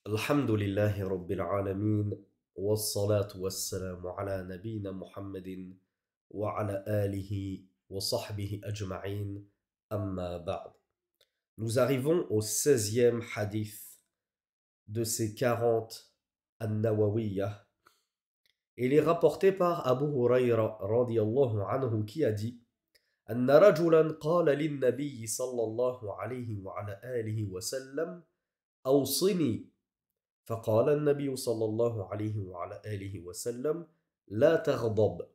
الحمد لله رب العالمين والصلاة والسلام على نبينا محمد وعلى آله وصحبه أجمعين أما بعد. Nous arrivons au 16e hadith de ces 40 An-Nawawiyah. Il est rapporté par Abu Huraira radiyallahu anhu qui a dit أن رجلا قال للنبي صلى الله عليه وعلى آله وسلم أوصني فقال النبي صلى الله عليه وعلى آله وسلم لا تغضب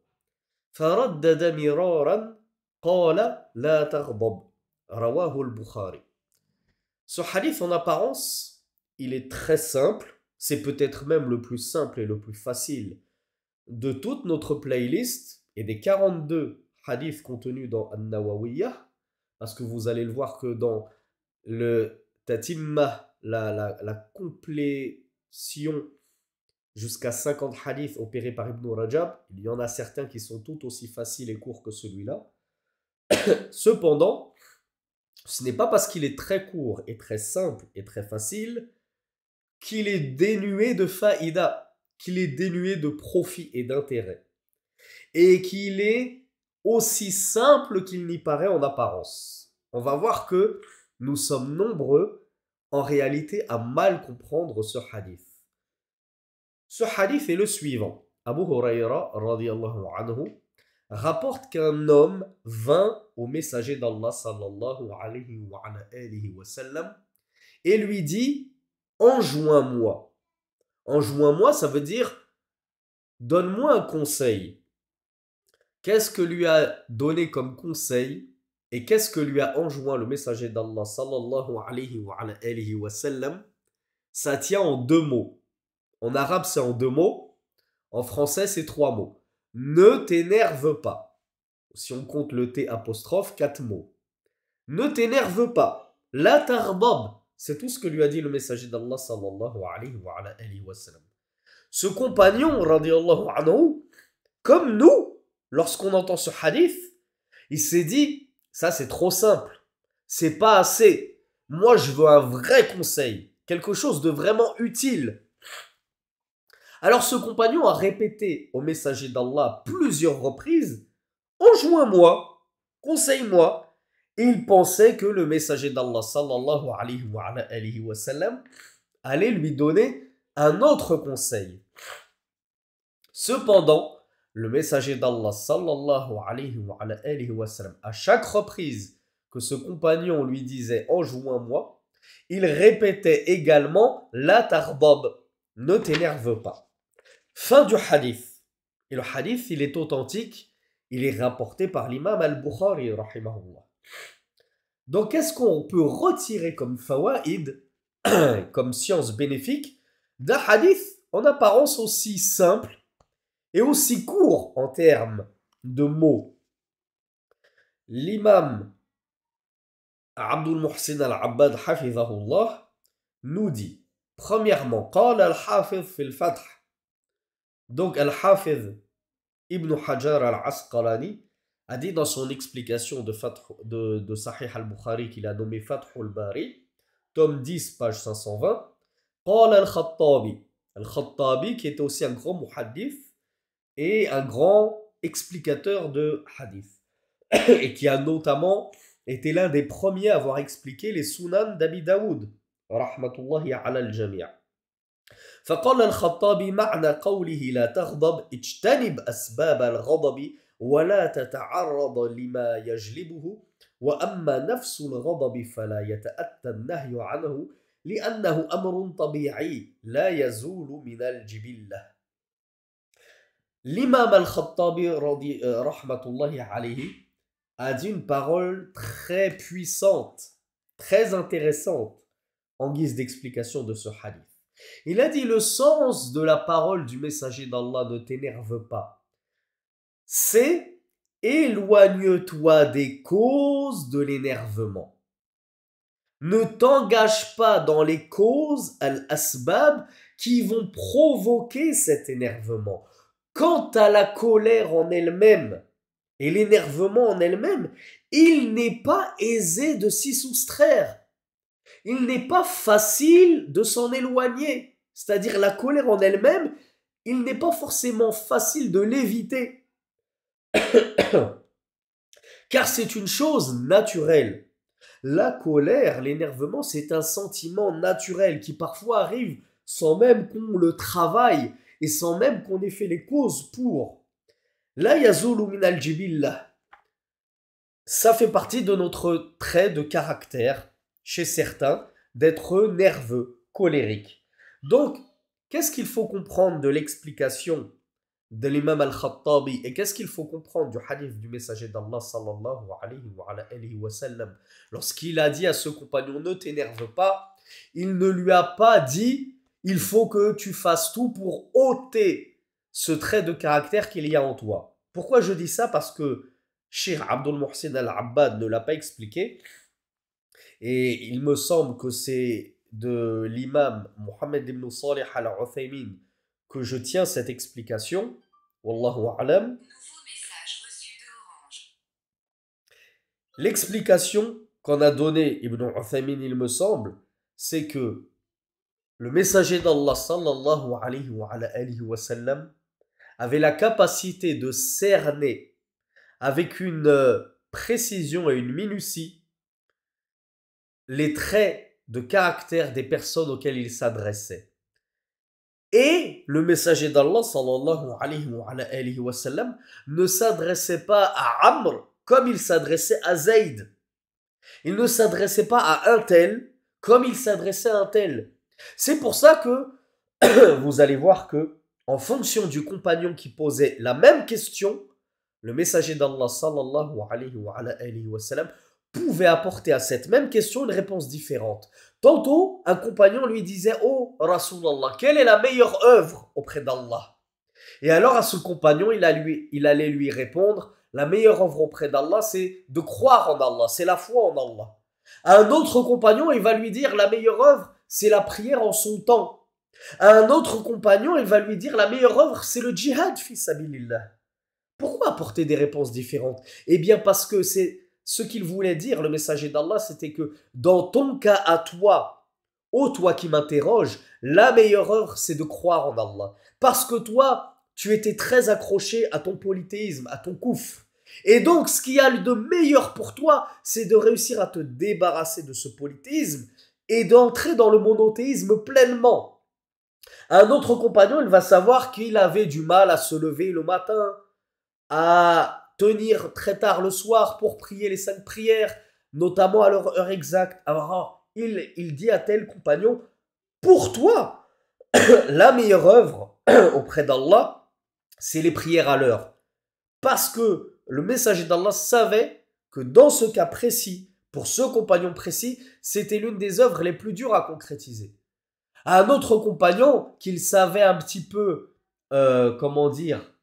فردد مرارا قال لا تغضب رواه البخاري. Ce hadith en apparence, il est très simple, c'est peut-être même le plus simple et le plus facile de toute notre playlist et des 42 hadiths contenus dans An-Nawawiyah, parce que vous allez le voir que dans le Tatimma, la complétion jusqu'à 50 hadiths opérés par Ibn Rajab, il y en a certains qui sont tout aussi faciles et courts que celui-là. Cependant, ce n'est pas parce qu'il est très court et très simple et très facile qu'il est dénué de faïda, qu'il est dénué de profit et d'intérêt, et qu'il est aussi simple qu'il n'y paraît en apparence. On va voir que nous sommes nombreux en réalité à mal comprendre ce hadith. Ce hadith est le suivant. Abu Huraira radiyallahu anhu rapporte qu'un homme vint au messager d'Allah sallallahu alayhi wa sallam et lui dit enjoins-moi. Enjoins-moi, ça veut dire donne-moi un conseil. Qu'est-ce que lui a donné comme conseil et qu'est-ce que lui a enjoint le messager d'Allah sallallahu alayhi wa sallam? Ça tient en deux mots. En arabe, c'est en deux mots. En français, c'est trois mots. Ne t'énerve pas. Si on compte le T apostrophe, 4 mots. Ne t'énerve pas. La tardab. C'est tout ce que lui a dit le messager d'Allah sallallahu alayhi wa sallam. Ce compagnon, radiallahu anhu, comme nous, lorsqu'on entend ce hadith, il s'est dit, ça c'est trop simple. C'est pas assez. Moi, je veux un vrai conseil. Quelque chose de vraiment utile. Alors ce compagnon a répété au messager d'Allah plusieurs reprises « Enjoins-moi, conseille-moi ». Il pensait que le messager d'Allah sallallahu alayhi wa sallam allait lui donner un autre conseil. Cependant, le messager d'Allah sallallahu alayhi wa sallam, à chaque reprise que ce compagnon lui disait « Enjoins-moi », il répétait également « La tardab », ne t'énerve pas. Fin du hadith. Et le hadith, il est authentique. Il est rapporté par l'imam al-Bukhari, rahimahullah. Donc, qu'est-ce qu'on peut retirer comme fawaïd, comme science bénéfique, d'un hadith en apparence aussi simple et aussi court en termes de mots? L'imam Abdul Muhsin al-Abbad, hafizahullah, nous dit, premièrement, qala al-Hafiz fil Fath. Donc, Al-Hafiz Ibn Hajar al-Asqalani a dit dans son explication de Sahih al-Bukhari qu'il a nommé Fath al-Bari, tome 10, page 520, Qala al-Khattabi. Al-Khattabi, qui était aussi un grand muhaddith et un grand explicateur de hadith, et qui a notamment été l'un des premiers à avoir expliqué les sunan d'Abi Daoud, rahmatullahi ala al-jami'. فقال الخطابي معنى قوله لا تغضب اجتنب أسباب الغضب ولا تتعرض لما يجلبه وأما نفس الغضب فلا يتأتى النهي عنه لأنه أمر طبيعي لا يزول من الجبلة. L'imam al-Khattabi rahmatullahi alayhi a dit une parole très puissante, très intéressante en guise d'explication de ce hadith. Il a dit le sens de la parole du messager d'Allah ne t'énerve pas. C'est éloigne-toi des causes de l'énervement. Ne t'engage pas dans les causes al-asbab qui vont provoquer cet énervement. Quant à la colère en elle-même et l'énervement en elle-même, il n'est pas aisé de s'y soustraire. il n'est pas facile de s'en éloigner. C'est-à-dire la colère en elle-même, il n'est pas forcément facile de l'éviter. Car c'est une chose naturelle. La colère, l'énervement, c'est un sentiment naturel qui parfois arrive sans même qu'on le travaille et sans même qu'on ait fait les causes pour. La yazulu min al-jibillah. Ça fait partie de notre trait de caractère, chez certains, d'être nerveux, colérique. Donc, qu'est-ce qu'il faut comprendre de l'explication de l'imam al-Khattabi et qu'est-ce qu'il faut comprendre du hadith du messager d'Allah sallallahu alayhi wa sallam lorsqu'il a dit à ce compagnon ne t'énerve pas, il ne lui a pas dit il faut que tu fasses tout pour ôter ce trait de caractère qu'il y a en toi. Pourquoi je dis ça? Parce que Cheikh Abdul Muhsin al-Abbad ne l'a pas expliqué et il me semble que c'est de l'imam Mohammed ibn Salih al-Uthaymin que je tiens cette explication. Wallahu a'lam. L'explication qu'en a donnée Ibn Uthaymin, il me semble, c'est que le messager d'Allah sallallahu alayhi wa sallam avait la capacité de cerner avec une précision et une minutie les traits de caractère des personnes auxquelles il s'adressait. Et le messager d'Allah sallallahu alayhi wa sallam ne s'adressait pas à Amr comme il s'adressait à Zayd. Il ne s'adressait pas à un tel comme il s'adressait à un tel. C'est pour ça que vous allez voir que en fonction du compagnon qui posait la même question, le messager d'Allah sallallahu alayhi wa sallam pouvait apporter à cette même question une réponse différente. Tantôt, un compagnon lui disait « Oh Rasulallah, quelle est la meilleure œuvre auprès d'Allah ?» Et alors à ce compagnon, il allait lui répondre « La meilleure œuvre auprès d'Allah, c'est de croire en Allah, c'est la foi en Allah. » À un autre compagnon, il va lui dire « La meilleure œuvre, c'est la prière en son temps. » À un autre compagnon, il va lui dire « La meilleure œuvre, c'est le djihad fi sabilillah. » Pourquoi apporter des réponses différentes? Eh bien parce que c'est ce qu'il voulait dire, le messager d'Allah, c'était que dans ton cas à toi, ô toi qui m'interroges, la meilleure œuvre, c'est de croire en Allah. Parce que toi, tu étais très accroché à ton polythéisme, à ton koufr. Et donc, ce qu'il y a de meilleur pour toi, c'est de réussir à te débarrasser de ce polythéisme et d'entrer dans le monothéisme pleinement. Un autre compagnon, il va savoir qu'il avait du mal à se lever le matin, à tenir très tard le soir pour prier les 5 prières, notamment à leur heure exacte. Alors, il dit à tel compagnon, pour toi, la meilleure œuvre auprès d'Allah, c'est les prières à l'heure. Parce que le messager d'Allah savait que dans ce cas précis, pour ce compagnon précis, c'était l'une des œuvres les plus dures à concrétiser. À un autre compagnon qu'il savait un petit peu, comment dire,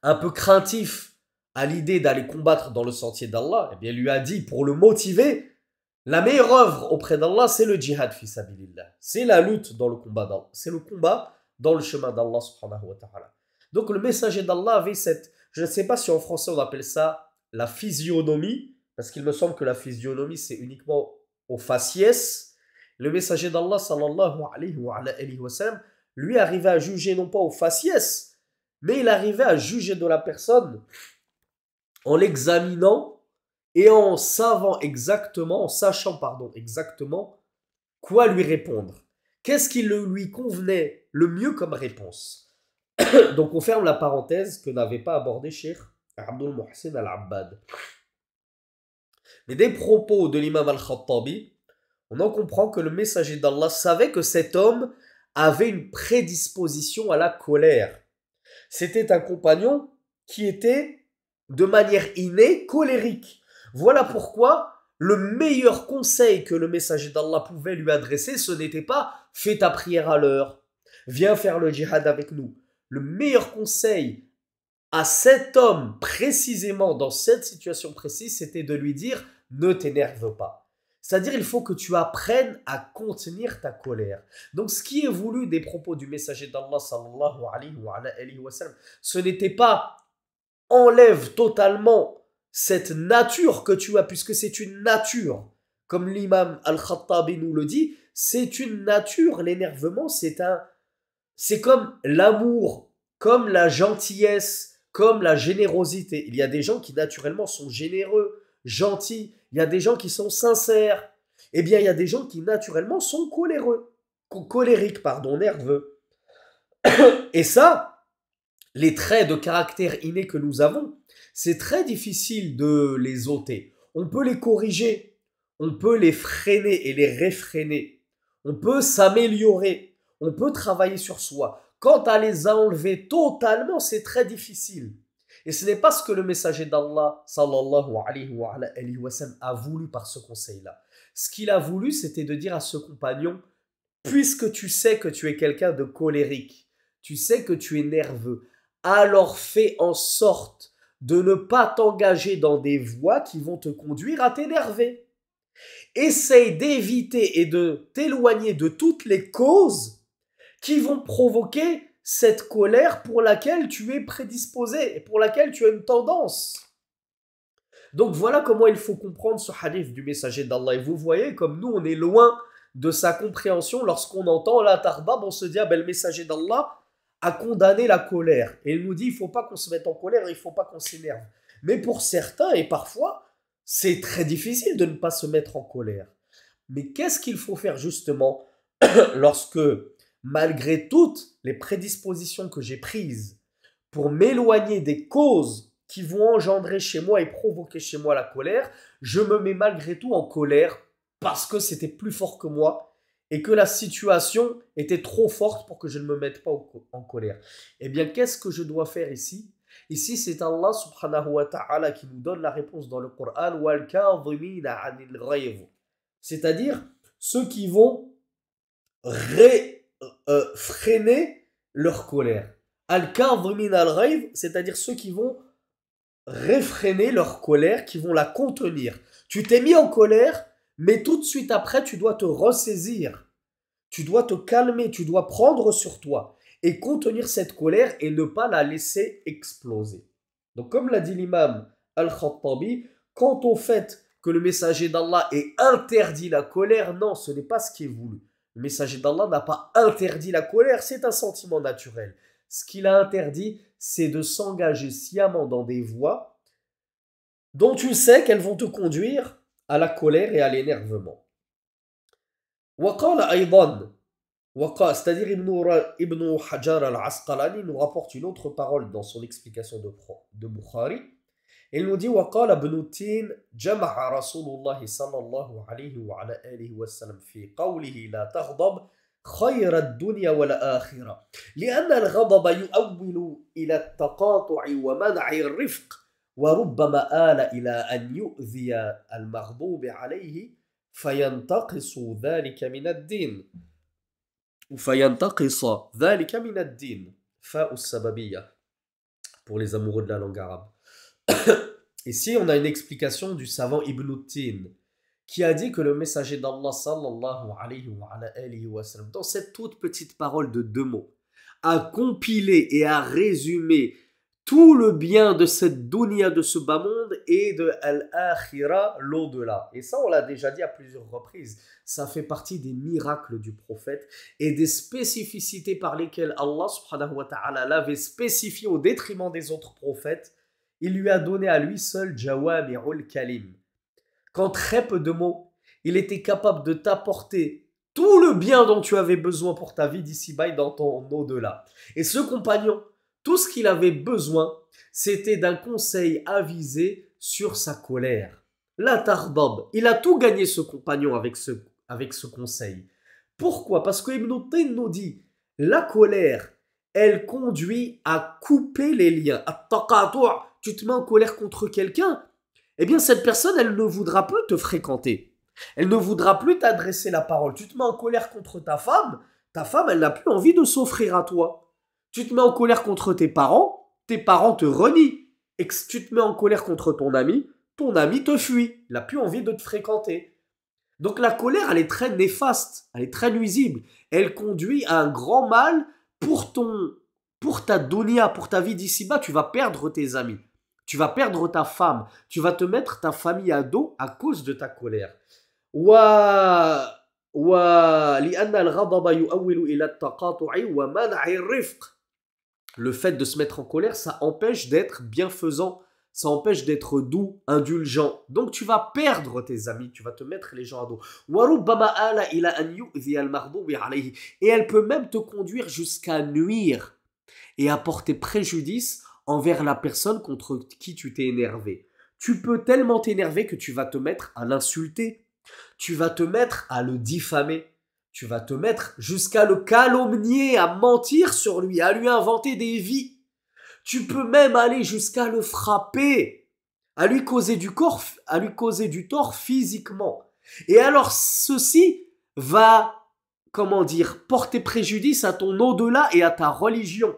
un peu craintif à l'idée d'aller combattre dans le sentier d'Allah, eh bien, il lui a dit, pour le motiver, la meilleure œuvre auprès d'Allah, c'est le djihad fi sabilillah. C'est la lutte dans le combat d'Allah. C'est le combat dans le chemin d'Allah subhanahu wa ta'ala. Donc, le messager d'Allah avait cette, je ne sais pas si en français on appelle ça la physionomie, parce qu'il me semble que la physionomie, c'est uniquement au faciès. Le messager d'Allah, sallallahu alayhi wa sallam, lui arrivait à juger non pas au faciès, mais il arrivait à juger de la personne en l'examinant et en sachant exactement quoi lui répondre. Qu'est-ce qui lui convenait le mieux comme réponse? Donc on ferme la parenthèse que n'avait pas abordé Cheikh Abdul Muhsin al-Abbad. Mais des propos de l'imam al-Khattabi, on en comprend que le messager d'Allah savait que cet homme avait une prédisposition à la colère. C'était un compagnon qui était de manière innée colérique. Voilà pourquoi le meilleur conseil que le messager d'Allah pouvait lui adresser, ce n'était pas « fais ta prière à l'heure, viens faire le djihad avec nous ». Le meilleur conseil à cet homme, précisément dans cette situation précise, c'était de lui dire « ne t'énerve pas ». C'est-à-dire, il faut que tu apprennes à contenir ta colère. Donc, ce qui est voulu des propos du messager d'Allah, sallallahu alayhi wa sallam, ce n'était pas enlève totalement cette nature que tu as, puisque c'est une nature Comme l'imam Al-Khattabi nous le dit, c'est une nature, l'énervement, c'est comme l'amour, comme la gentillesse, comme la générosité. Il y a des gens qui naturellement sont généreux, gentils, il y a des gens qui sont sincères. Eh bien, il y a des gens qui naturellement sont colériques, pardon, nerveux. Et ça, les traits de caractère innés que nous avons, c'est très difficile de les ôter. On peut les corriger, on peut les freiner et les réfréner. On peut s'améliorer, on peut travailler sur soi. Quant à les enlever totalement, c'est très difficile. Et ce n'est pas ce que le messager d'Allah, sallallahu alayhi wa sallam, a voulu par ce conseil-là. Ce qu'il a voulu, c'était de dire à ce compagnon, puisque tu sais que tu es quelqu'un de colérique, tu sais que tu es nerveux, alors fais en sorte de ne pas t'engager dans des voies qui vont te conduire à t'énerver. Essaye d'éviter et de t'éloigner de toutes les causes qui vont provoquer cette colère pour laquelle tu es prédisposé et pour laquelle tu as une tendance. Donc voilà comment il faut comprendre ce hadith du messager d'Allah. Et vous voyez comme nous on est loin de sa compréhension lorsqu'on entend la tarbab, on se dit ah ben le messager d'Allah a condamné la colère. Et il nous dit il ne faut pas qu'on se mette en colère, il ne faut pas qu'on s'énerve. Mais pour certains et parfois, c'est très difficile de ne pas se mettre en colère. Mais qu'est-ce qu'il faut faire justement lorsque, malgré toutes les prédispositions que j'ai prises pour m'éloigner des causes qui vont engendrer chez moi et provoquer chez moi la colère, je me mets malgré tout en colère parce que c'était plus fort que moi et que la situation était trop forte pour que je ne me mette pas en colère. Eh bien, qu'est-ce que je dois faire ici? Ici, c'est Allah subhanahu wa ta'ala qui nous donne la réponse dans le Coran. C'est-à-dire ceux qui vont freiner leur colère. Al-kadhimin al-ghayz, c'est-à-dire ceux qui vont réfréner leur colère, qui vont la contenir. Tu t'es mis en colère, mais tout de suite après, tu dois te ressaisir. Tu dois te calmer, tu dois prendre sur toi et contenir cette colère et ne pas la laisser exploser. Donc comme l'a dit l'imam Al-Khattabi, quant au fait que le messager d'Allah ait interdit la colère, non, ce n'est pas ce qui est voulu. Le messager d'Allah n'a pas interdit la colère, c'est un sentiment naturel. Ce qu'il a interdit, c'est de s'engager sciemment dans des voies dont tu sais qu'elles vont te conduire à la colère et à l'énervement. وقال أيضا c'est-à-dire Ibn Hajar al-Asqalani nous rapporte une autre parole dans son explication de Bukhari. Il nous dit وقال ابن تين جمع رسول الله صلى الله عليه وعلى آله وسلم في قوله لا تغضب خير الدنيا والآخرة لأن الغضب يؤول إلى التقاطع ومنع الرفق وربما آل إلى أن يؤذي المغضوب عليه فينتقص ذلك من الدين فينتقص ذلك من الدين فاء السببية pour les amoureux de la langue arabe. Ici, on a une explication du savant Ibn Tin qui a dit que le messager d'Allah sallallahu alayhi wa sallam, dans cette toute petite parole de 2 mots, a compilé et a résumé tout le bien de cette dunya, de ce bas monde et de al-akhira, l'au-delà. Et ça, on l'a déjà dit à plusieurs reprises. Ça fait partie des miracles du prophète et des spécificités par lesquelles Allah subhanahu wa ta'ala l'avait spécifié au détriment des autres prophètes. Il lui a donné à lui seul Jawami'ul Kalim. Qu'en très peu de mots, il était capable de t'apporter tout le bien dont tu avais besoin pour ta vie d'ici-bas et dans ton au-delà. Et ce compagnon, tout ce qu'il avait besoin, c'était d'un conseil avisé sur sa colère. La tarbab, il a tout gagné ce compagnon avec ce conseil. Pourquoi? Parce que Ibn Tin nous dit, la colère, elle conduit à couper les liens. Tu te mets en colère contre quelqu'un, eh bien cette personne, elle ne voudra plus te fréquenter. Elle ne voudra plus t'adresser la parole. Tu te mets en colère contre ta femme, elle n'a plus envie de s'offrir à toi. Tu te mets en colère contre tes parents te renient. Et tu te mets en colère contre ton ami te fuit. Il n'a plus envie de te fréquenter. Donc la colère, elle est très néfaste, elle est très nuisible. Elle conduit à un grand mal pour ta dunya, pour ta vie d'ici-bas. Tu vas perdre tes amis. Tu vas perdre ta femme, tu vas te mettre ta famille à dos à cause de ta colère. و ولأن الغضب يؤول إلى التقاطع ومنع الرفق. Le fait de se mettre en colère, ça empêche d'être bienfaisant, ça empêche d'être doux, indulgent. Donc tu vas perdre tes amis, tu vas te mettre les gens à dos. Et elle peut même te conduire jusqu'à nuire et à porter préjudice envers la personne contre qui tu t'es énervé. Tu peux tellement t'énerver que tu vas te mettre à l'insulter, tu vas te mettre à le diffamer, tu vas te mettre jusqu'à le calomnier, à mentir sur lui, à lui inventer des vies. Tu peux même aller jusqu'à le frapper, à lui causer du tort physiquement. Et alors ceci va, porter préjudice à ton au-delà et à ta religion.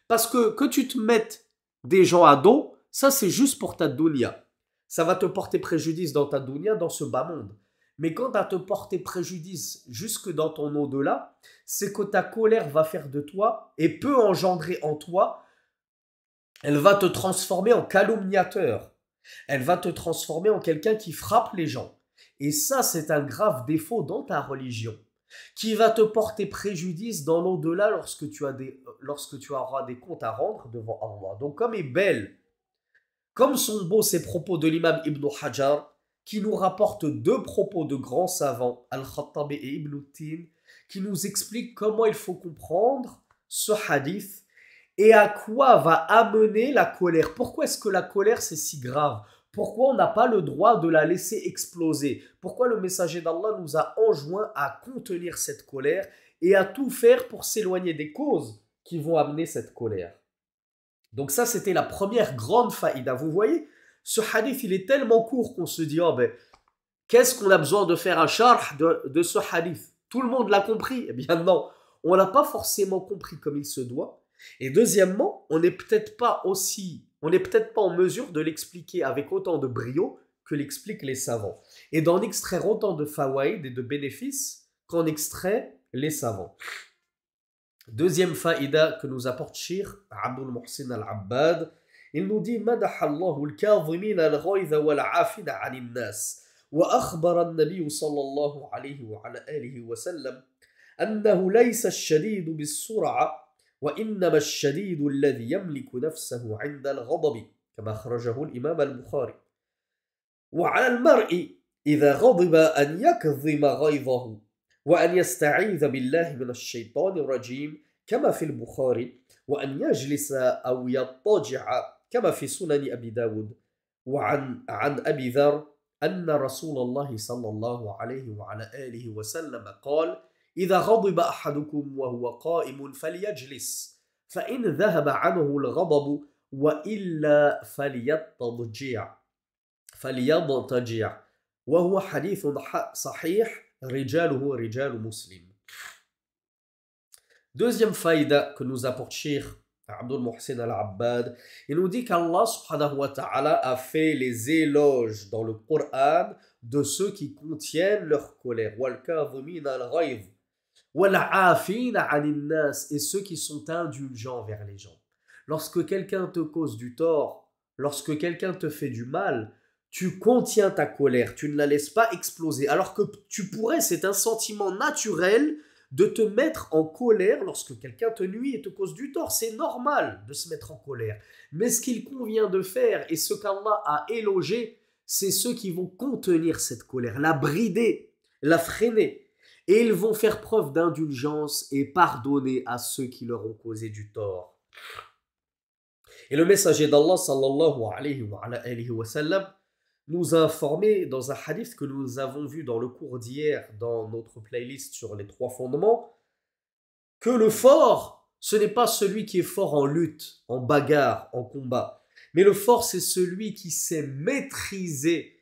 Parce que tu te mettes des gens à dos, ça c'est juste pour ta dunya. Ça va te porter préjudice dans ta dunya, dans ce bas monde. Mais quand à te porter préjudice jusque dans ton au-delà, c'est que ta colère va faire de toi et peut engendrer en toi, elle va te transformer en calomniateur. Elle va te transformer en quelqu'un qui frappe les gens. Et ça, c'est un grave défaut dans ta religion, qui va te porter préjudice dans l'au-delà lorsque tu auras des comptes à rendre devant Allah. Donc comme sont beaux ces propos de l'imam Ibn Hajar, qui nous rapporte deux propos de grands savants, Al-Khattabi et Ibn Tin, qui nous expliquent comment il faut comprendre ce hadith et à quoi va amener la colère. Pourquoi est-ce que la colère c'est si grave? Pourquoi on n'a pas le droit de la laisser exploser? Pourquoi le messager d'Allah nous a enjoint à contenir cette colère et à tout faire pour s'éloigner des causes qui vont amener cette colère? Donc ça, c'était la première grande faïda. Vous voyez, ce hadith, il est tellement court qu'on se dit, oh ben, qu'est-ce qu'on a besoin de faire un charh de ce hadith? Tout le monde l'a compris. Eh bien non, on l'a pas forcément compris comme il se doit. Et deuxièmement, on n'est peut-être pas en mesure de l'expliquer avec autant de brio que l'expliquent les savants. Et d'en extraire autant de fawaïd et de bénéfices qu'en extrait les savants. Deuxième faïda que nous apporte Cheikh Abdul Muhsin al-Abbad, il nous dit مدح الله الكاظمين الغيظ والعافين عن الناس وأخبر النبي صلى الله عليه وعلى آله وسلم أنه ليس الشديد بالسرعة وإنما الشديد الذي يملك نفسه عند الغضب كما أخرجه الإمام البخاري وعلى المرء إذا غضب أن يكظم غيظه وأن يستعيذ بالله من الشيطان الرجيم كما في البخاري وأن يجلس أو يضطجع كما في سنن أبي داود عن أبي ذر أن رسول الله صلى الله عليه وعلى آله وسلم قال إذا غضب أحدكم وهو قائم فليجلس فإن ذهب عنه الغضب وإلا فليضطجع وهو حديث صحيح رجاله رجال مسلم. Deuxième faïda que nous apporte Cheikh Abdul Muhsin al-Abbad, il nous dit qu'Allah subhanahu wa ta'ala a fait les éloges dans le Coran de ceux qui contiennent leur colère. وَالْكَاظِمِينَ الْغَيْظَ وَالْعَافِينَ عَنِ النَّاسِ, et ceux qui sont indulgents vers les gens. Lorsque quelqu'un te cause du tort, lorsque quelqu'un te fait du mal, tu contiens ta colère, tu ne la laisses pas exploser. Alors que tu pourrais, c'est un sentiment naturel de te mettre en colère lorsque quelqu'un te nuit et te cause du tort. C'est normal de se mettre en colère. Mais ce qu'il convient de faire et ce qu'Allah a élogé, c'est ceux qui vont contenir cette colère, la brider, la freiner. Et ils vont faire preuve d'indulgence et pardonner à ceux qui leur ont causé du tort. Et le messager d'Allah sallallahu alayhi wa sallam nous a informé dans un hadith que nous avons vu dans le cours d'hier dans notre playlist sur les 3 fondements, que le fort, ce n'est pas celui qui est fort en lutte, en bagarre, en combat, mais le fort c'est celui qui sait maîtriser,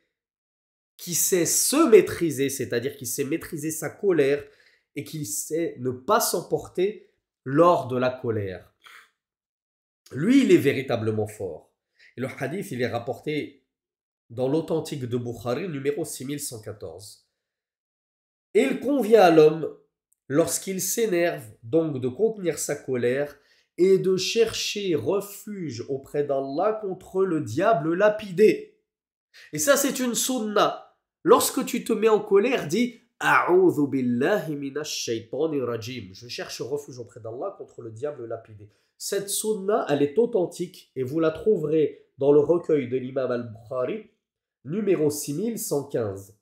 qui sait se maîtriser, c'est-à-dire qui sait maîtriser sa colère et qui sait ne pas s'emporter lors de la colère. Lui, il est véritablement fort. Et le hadith, il est rapporté dans l'authentique de Bukhari, numéro 6114. Et il convient à l'homme, lorsqu'il s'énerve, donc de contenir sa colère et de chercher refuge auprès d'Allah contre le diable lapidé. Et ça, c'est une sunna. Lorsque tu te mets en colère, dis A'udhu billahi minash shaytanir rajim. Je cherche refuge auprès d'Allah contre le diable lapidé. Cette sunna, elle est authentique et vous la trouverez dans le recueil de l'imam al-Bukhari, numéro 6115.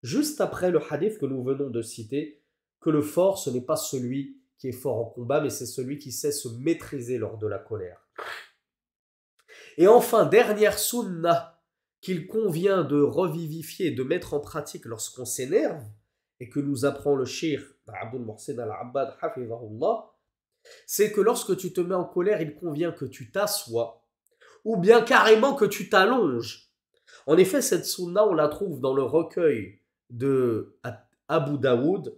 Juste après le hadith que nous venons de citer, que le fort, ce n'est pas celui qui est fort en combat, mais c'est celui qui sait se maîtriser lors de la colère. Et enfin, dernière sunna qu'il convient de revivifier, de mettre en pratique lorsqu'on s'énerve, et que nous apprend le cheikh Abdul Muhsin al-Abbad, hafizahullah, c'est que lorsque tu te mets en colère, il convient que tu t'assoies, ou bien carrément que tu t'allonges. En effet, cette sunna, on la trouve dans le recueil de Abu Daoud,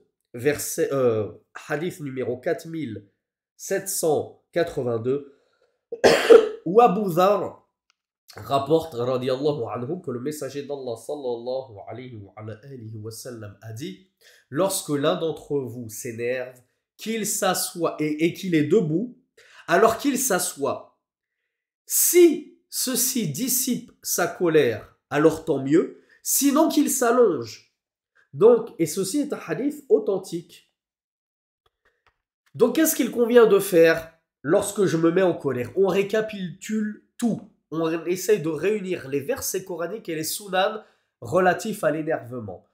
hadith numéro 4782, où Abu Dhar rapporte radiallahu anhu que le messager d'Allah sallallahu alayhi wa sallam a dit: lorsque l'un d'entre vous s'énerve, qu'il s'assoit et qu'il est debout, alors qu'il s'assoit. Si ceci dissipe sa colère, alors tant mieux, sinon qu'il s'allonge. Donc, et ceci est un hadith authentique. Donc, qu'est-ce qu'il convient de faire lorsque je me mets en colère? On récapitule tout. On essaye de réunir les versets coraniques et les sunan relatifs à l'énervement.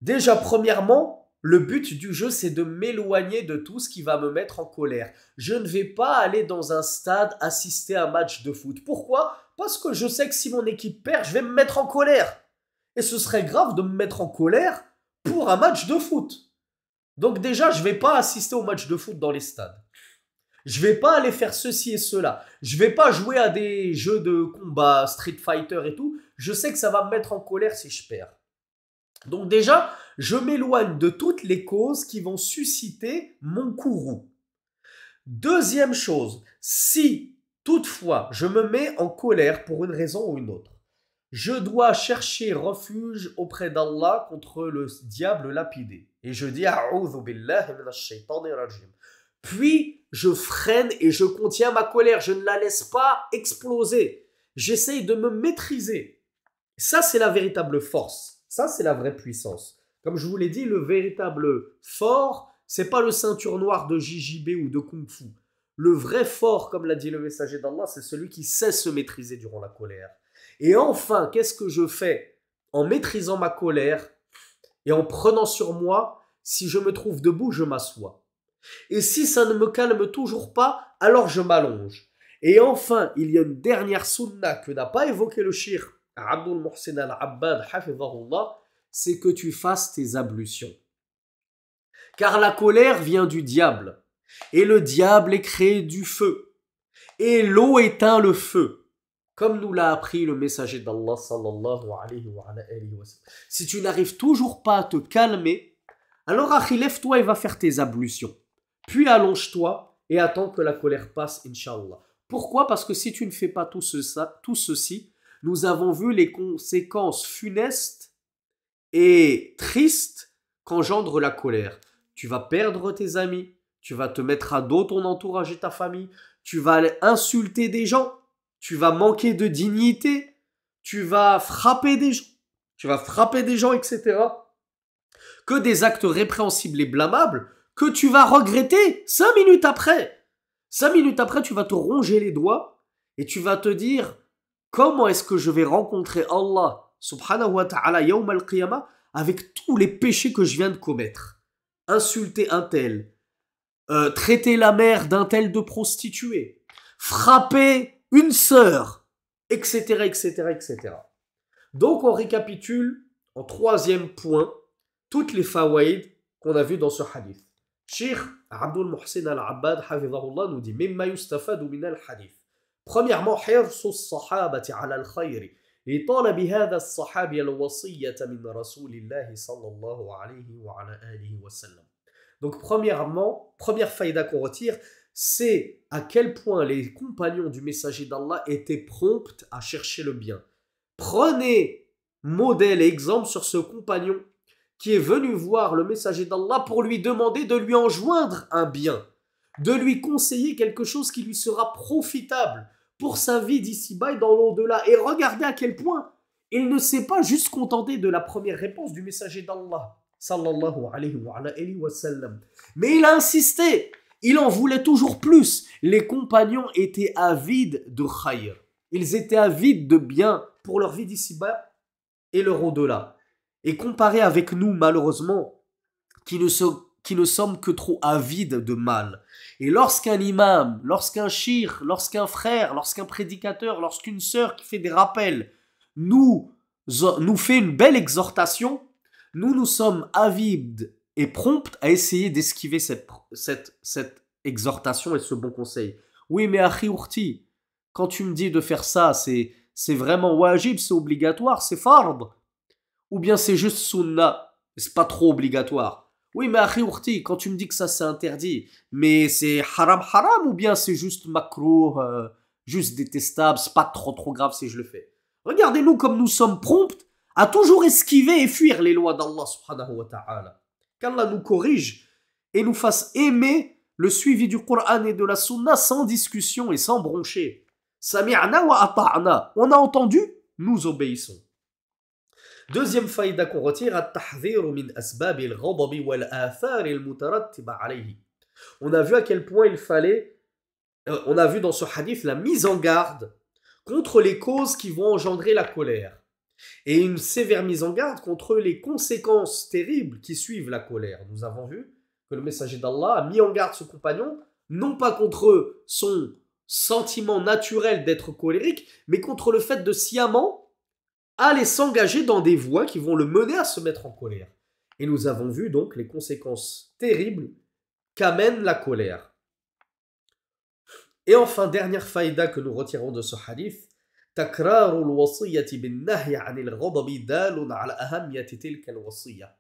Déjà, premièrement, le but du jeu, c'est de m'éloigner de tout ce qui va me mettre en colère. Je ne vais pas aller dans un stade assister à un match de foot. Pourquoi? Parce que je sais que si mon équipe perd, je vais me mettre en colère. Et ce serait grave de me mettre en colère pour un match de foot. Donc déjà, je ne vais pas assister au match de foot dans les stades. Je ne vais pas aller faire ceci et cela. Je ne vais pas jouer à des jeux de combat, Street Fighter et tout. Je sais que ça va me mettre en colère si je perds. Donc déjà, je m'éloigne de toutes les causes qui vont susciter mon courroux. Deuxième chose, si toutefois je me mets en colère pour une raison ou une autre, je dois chercher refuge auprès d'Allah contre le diable lapidé. Et je dis A'udhu billahi minash shaytanir rajim. Puis je freine et je contiens ma colère. Je ne la laisse pas exploser. J'essaye de me maîtriser. Ça, c'est la véritable force. Ça, c'est la vraie puissance. Comme je vous l'ai dit, le véritable fort, c'est pas le ceinture noire de JJB ou de Kung Fu. Le vrai fort, comme l'a dit le messager d'Allah, c'est celui qui sait se maîtriser durant la colère. Et enfin, qu'est-ce que je fais en maîtrisant ma colère et en prenant sur moi? Si je me trouve debout, je m'assois. Et si ça ne me calme toujours pas, alors je m'allonge. Et enfin, il y a une dernière sunna que n'a pas évoqué le cheikh Abdul Muhsin al-Abbad, hafizahullah, c'est que tu fasses tes ablutions. Car la colère vient du diable. Et le diable est créé du feu. Et l'eau éteint le feu. Comme nous l'a appris le messager d'Allah sallallahu alayhi wa sallam. Si tu n'arrives toujours pas à te calmer, alors lève-toi et va faire tes ablutions. Puis allonge-toi et attends que la colère passe, Inch'Allah. Pourquoi? Parce que si tu ne fais pas tout ceci, nous avons vu les conséquences funestes et tristes qu'engendre la colère. Tu vas perdre tes amis, tu vas te mettre à dos ton entourage et ta famille, tu vas aller insulter des gens, tu vas manquer de dignité, tu vas frapper des gens, etc. Que des actes répréhensibles et blâmables que tu vas regretter 5 minutes après. 5 minutes après, tu vas te ronger les doigts et tu vas te dire: comment est-ce que je vais rencontrer Allah subhanahu wa ta'ala yawm al-qiyamah avec tous les péchés que je viens de commettre? Insulter un tel, traiter la mère d'un tel de prostituée, frapper une sœur, etc., etc., etc. Donc on récapitule en troisième point toutes les fawaïd qu'on a vues dans ce hadith. Cheikh Abdul Muhsin al-Abbad hafizahullah nous dit: mimma yustafadu min al-hadith. Premièrement, حرص الصحابة على الخير لطلب هذا الصحابي الوصية من رسول الله صلى الله عليه وعلى آله وسلم. Donc premièrement, première faïda qu'on retire, c'est à quel point les compagnons du messager d'Allah étaient prompts à chercher le bien. Prenez modèle et exemple sur ce compagnon qui est venu voir le messager d'Allah pour lui demander de lui enjoindre un bien, de lui conseiller quelque chose qui lui sera profitable pour sa vie d'ici-bas et dans l'au-delà. Et regardez à quel point il ne s'est pas juste contenté de la première réponse du messager d'Allah, sallallahu alayhi wa sallam. Mais il a insisté, il en voulait toujours plus. Les compagnons étaient avides de khayr. Ils étaient avides de bien pour leur vie d'ici-bas et leur au-delà. Et comparé avec nous, malheureusement, qui ne sommes que trop avides de mal. Et lorsqu'un imam, lorsqu'un shir, lorsqu'un frère, lorsqu'un prédicateur, lorsqu'une sœur qui fait des rappels, nous fait une belle exhortation, nous sommes avides et prompts à essayer d'esquiver cette exhortation et ce bon conseil. Oui, mais akhi urti, quand tu me dis de faire ça, c'est vraiment wajib, c'est obligatoire, c'est fard. Ou bien c'est juste sunnah, c'est pas trop obligatoire. Oui, mais akhi urti, quand tu me dis que ça c'est interdit, mais c'est haram ou bien c'est juste makrouh, juste détestable, c'est pas trop grave si je le fais. Regardez-nous comme nous sommes prompts à toujours esquiver et fuir les lois d'Allah subhanahu wa ta'ala. Qu'Allah nous corrige et nous fasse aimer le suivi du Coran et de la Sunna sans discussion et sans broncher. Sami'na wa ata'na. On a entendu, nous obéissons. Deuxième faïda qu'on retire, at-tahdhiru min asbab al-ghadabi wal-athar al-mutarattiba alayhi. On a vu à quel point il fallait, on a vu dans ce hadith la mise en garde contre les causes qui vont engendrer la colère et une sévère mise en garde contre les conséquences terribles qui suivent la colère. Nous avons vu que le messager d'Allah a mis en garde ce compagnon, non pas contre son sentiment naturel d'être colérique, mais contre le fait de sciemment aller s'engager dans des voies qui vont le mener à se mettre en colère. Et nous avons vu donc les conséquences terribles qu'amène la colère. Et enfin, dernière faïda que nous retirons de ce hadith, تكرار الوصية بالنهي عن الغضب دال على أهمية تلك الوصية.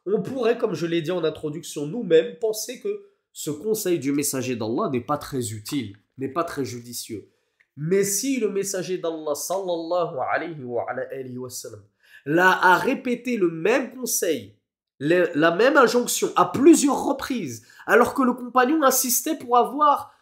On pourrait, comme je l'ai dit en introduction, nous-mêmes penser que ce conseil du messager d'Allah n'est pas très utile, n'est pas très judicieux. Mais si le messager d'Allah sallallahu alayhi wa sallam a répété le même conseil, la même injonction à plusieurs reprises, alors que le compagnon insistait pour avoir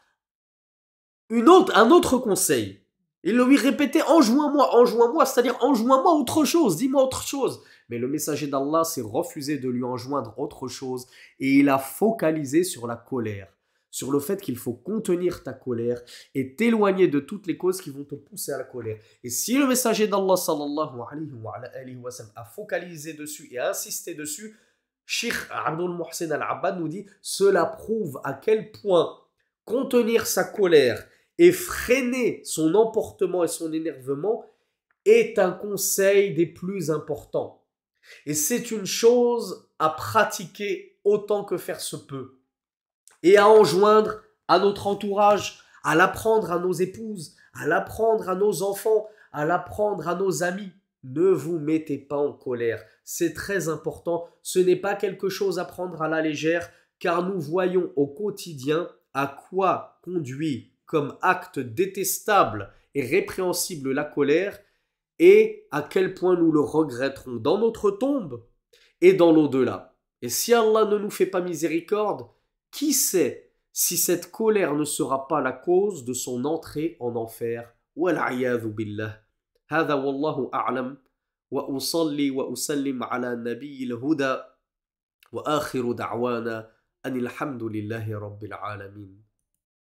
un autre conseil, il lui répétait enjoins-moi, c'est-à-dire enjoins-moi autre chose, dis-moi autre chose. Mais le messager d'Allah s'est refusé de lui enjoindre autre chose et il a focalisé sur la colère, sur le fait qu'il faut contenir ta colère et t'éloigner de toutes les causes qui vont te pousser à la colère. Et si le messager d'Allah sallallahu alayhi wa sallam a focalisé dessus et a insisté dessus, Cheikh Abdul Muhsin Al-Abbad nous dit cela prouve à quel point contenir sa colère et freiner son emportement et son énervement est un conseil des plus importants. Et c'est une chose à pratiquer autant que faire se peut. Et à enjoindre à notre entourage, à l'apprendre à nos épouses, à l'apprendre à nos enfants, à l'apprendre à nos amis. Ne vous mettez pas en colère. C'est très important. Ce n'est pas quelque chose à prendre à la légère, car nous voyons au quotidien à quoi conduit comme acte détestable et répréhensible la colère et à quel point nous le regretterons dans notre tombe et dans l'au-delà. Et si Allah ne nous fait pas miséricorde, qui sait si cette colère ne sera pas la cause de son entrée en enfer. Wal-'iyadhu billah. هذا والله أعلم وأصلي وأسلم على نبي الهدى وآخر دعوانا أن الحمد لله رب العالمين.